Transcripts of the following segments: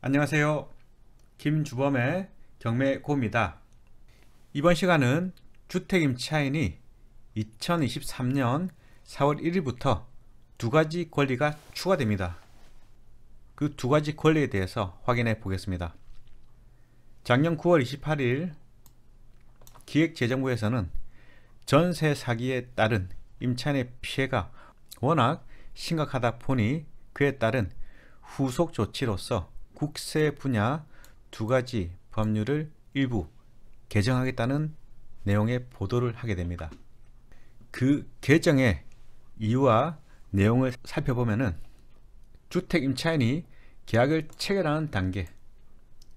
안녕하세요. 김주범의 경매고입니다. 이번 시간은 주택임차인이 2023년 4월 1일부터 두 가지 권리가 추가됩니다. 그 두 가지 권리에 대해서 확인해 보겠습니다. 작년 9월 28일 기획재정부에서는 전세 사기에 따른 임차인의 피해가 워낙 심각하다 보니 그에 따른 후속 조치로서 국세 분야 두 가지 법률을 일부 개정하겠다는 내용의 보도를 하게 됩니다. 그 개정의 이유와 내용을 살펴보면은 주택 임차인이 계약을 체결하는 단계,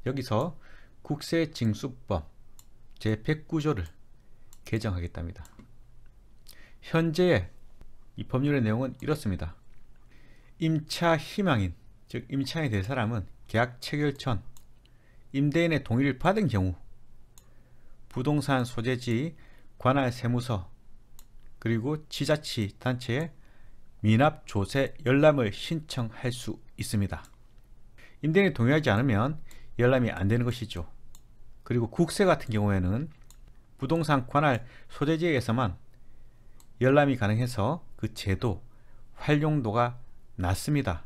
여기서 국세징수법 제109조를 개정하겠답니다. 현재의 이 법률의 내용은 이렇습니다. 임차 희망인, 즉 임차인이 될 사람은 계약 체결 전 임대인의 동의를 받은 경우 부동산 소재지 관할 세무서 그리고 지자체단체에 미납 조세 열람을 신청할 수 있습니다. 임대인이 동의하지 않으면 열람이 안 되는 것이죠. 그리고 국세 같은 경우에는 부동산 관할 소재지에서만 열람이 가능해서 그 제도 활용도가 낮습니다.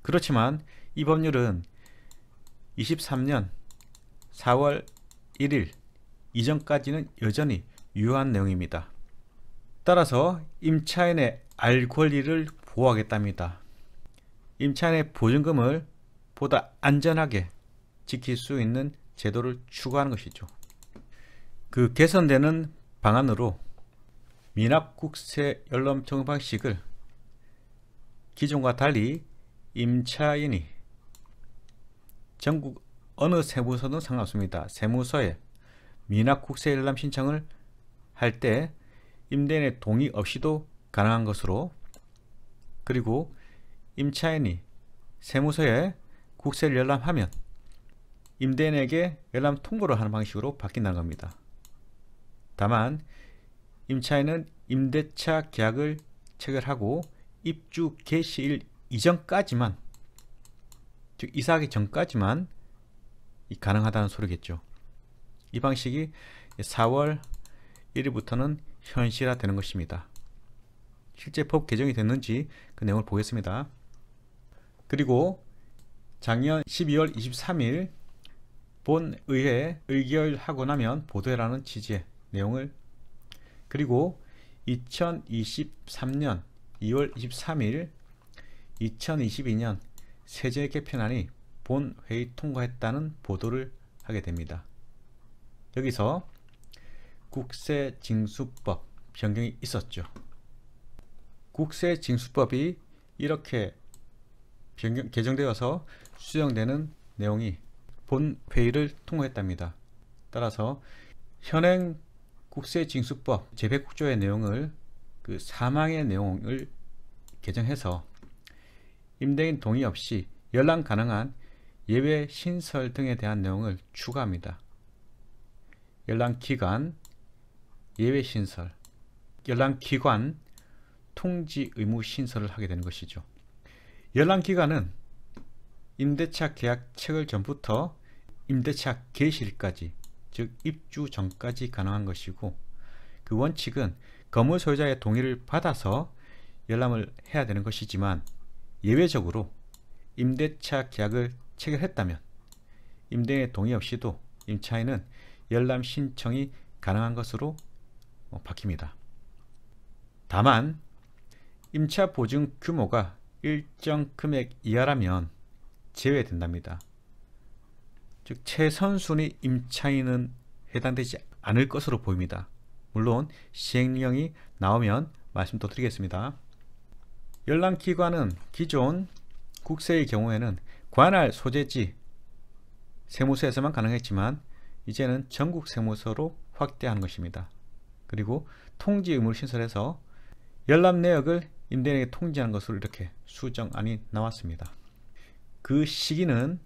그렇지만 이 법률은 23년 4월 1일 이전까지는 여전히 유효한 내용입니다. 따라서 임차인의 알 권리를 보호하겠답니다. 임차인의 보증금을 보다 안전하게 지킬 수 있는 제도를 추구하는 것이죠. 그 개선되는 방안으로 미납국세 열람 적용 방식을 기존과 달리 임차인이 전국 어느 세무서든 상관없습니다. 세무서에 미납국세 열람 신청을 할 때 임대인의 동의 없이도 가능한 것으로, 그리고 임차인이 세무서에 국세를 열람하면 임대인에게 열람 통보를 하는 방식으로 바뀐다는 겁니다. 다만 임차인은 임대차 계약을 체결하고 입주 개시일 이전까지만, 즉 이사하기 전까지만 가능하다는 소리겠죠. 이 방식이 4월 1일부터는 현실화되는 것입니다. 실제 법 개정이 됐는지 그 내용을 보겠습니다. 그리고 작년 12월 23일 본의회 의결하고 나면 보도해라는 취지의 내용을, 그리고 2023년 2월 23일 2022년 세제 개편안이 본회의 통과했다는 보도를 하게 됩니다. 여기서 국세징수법 변경이 있었죠. 국세징수법이 이렇게 개정되어서 수정되는 내용이 본회의를 통과했답니다. 따라서 현행 국세징수법 제109조의 내용을, 그 사망의 내용을 개정해서 임대인 동의 없이 열람 가능한 예외 신설 등에 대한 내용을 추가합니다. 열람 기간, 예외 신설, 열람 기관, 통지 의무 신설을 하게 되는 것이죠. 열람 기간은 임대차 계약 체결 전부터 임대차 개시일까지, 즉 입주 전까지 가능한 것이고, 그 원칙은 건물 소유자의 동의를 받아서 열람을 해야 되는 것이지만 예외적으로 임대차 계약을 체결했다면 임대인의 동의 없이도 임차인은 열람 신청이 가능한 것으로 바뀝니다. 다만 임차 보증 규모가 일정 금액 이하라면 제외된답니다. 즉 최선순위 임차인은 해당되지 않을 것으로 보입니다. 물론 시행령이 나오면 말씀 또 드리겠습니다. 열람기관은 기존 국세의 경우에는 관할 소재지 세무서에서만 가능했지만 이제는 전국 세무서로 확대하는 것입니다. 그리고 통지 의무를 신설해서 열람 내역을 임대인에게 통지하는 것으로 이렇게 수정안이 나왔습니다. 그 시기는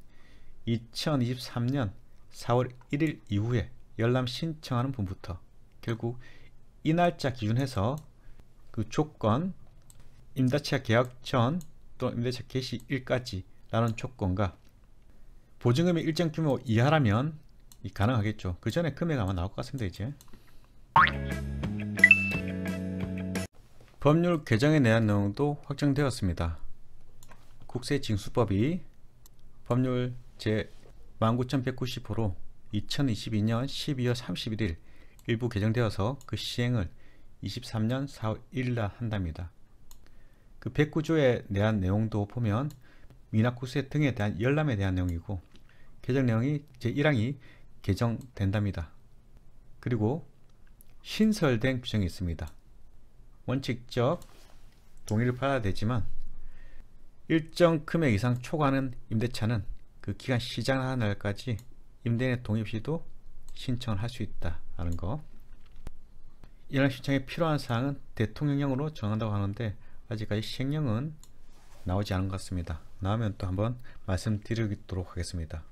2023년 4월 1일 이후에 열람 신청하는 분부터 결국 이 날짜 기준해서 그 조건, 임대차 계약 전 또는 임대차 개시일까지 라는 조건과 보증금이 일정 규모 이하라면 가능하겠죠. 그 전에 금액 아마 나올 것 같습니다. 이제 법률 개정에 대한 내용도 확정되었습니다. 국세징수법이 법률 제 19190호로 2022년 12월 31일 일부 개정되어서 그 시행을 23년 4월 1일날 한답니다. 그 109조에 대한 내용도 보면 미납국세 등에 대한 열람에 대한 내용이고, 개정 내용이 제1항이 개정된답니다. 그리고 신설된 규정이 있습니다. 원칙적 동의를 받아야 되지만 일정 금액 이상 초과하는 임대차는 그 기간 시작하는 날까지 임대인의 동의 없이도 신청을 할 수 있다는 거. 이런 신청에 필요한 사항은 대통령령으로 정한다고 하는데 아직까지 시행령은 나오지 않은 것 같습니다. 나오면 또 한번 말씀드리도록 하겠습니다.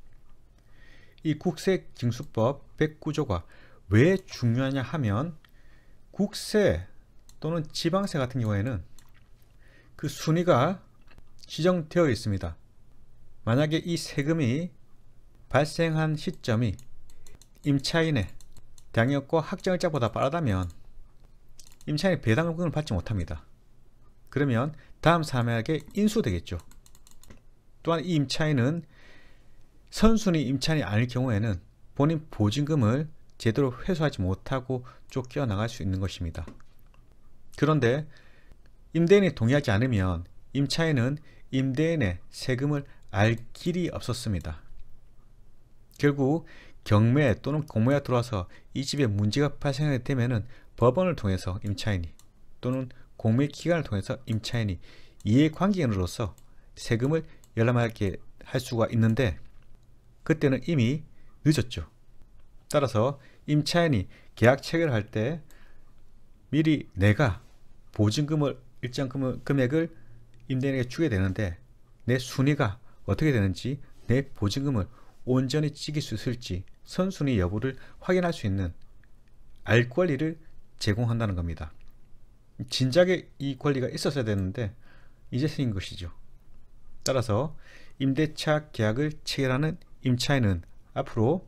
이 국세징수법 109조가 왜 중요하냐 하면, 국세 또는 지방세 같은 경우에는 그 순위가 지정되어 있습니다. 만약에 이 세금이 발생한 시점이 임차인의 당역과 확정일자보다 빠르다면 임차인이 배당금을 받지 못합니다. 그러면 다음 사람에게 인수되겠죠. 또한 이 임차인은 선순위 임차인이 아닐 경우에는 본인 보증금을 제대로 회수하지 못하고 쫓겨나갈 수 있는 것입니다. 그런데 임대인이 동의하지 않으면 임차인은 임대인의 세금을 알 길이 없었습니다. 결국 경매 또는 공매가 들어와서 이 집에 문제가 발생하게 되면은 법원을 통해서 임차인이, 또는 공매 기관을 통해서 임차인이 이해관계인으로서 세금을 열람하게 할 수가 있는데, 그때는 이미 늦었죠. 따라서 임차인이 계약 체결할 때 미리 내가 보증금을 일정 금액을 임대인에게 주게 되는데 내 순위가 어떻게 되는지, 내 보증금을 온전히 지킬 수 있을지 선순위 여부를 확인할 수 있는 알 권리를 제공한다는 겁니다. 진작에 이 권리가 있었어야 되는데 이제 생긴 것이죠. 따라서 임대차 계약을 체결하는 임차인은 앞으로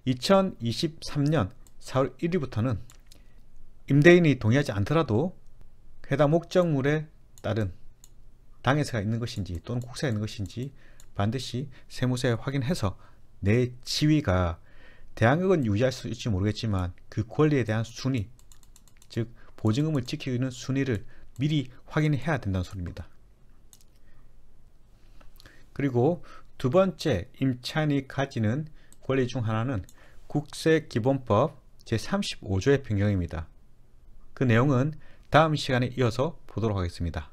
2023년 4월 1일부터는 임대인이 동의하지 않더라도 해당 목적물에 따른 당해세가 있는 것인지 또는 국세가 있는 것인지 반드시 세무서에 확인해서 내 지위가, 대항력은 유지할 수 있을지 모르겠지만 그 권리에 대한 순위, 즉 보증금을 지키고 있는 순위를 미리 확인해야 된다는 소리입니다. 그리고 두 번째 임차인이 가지는 권리 중 하나는 국세기본법 제35조의 변경입니다. 그 내용은 다음 시간에 이어서 보도록 하겠습니다.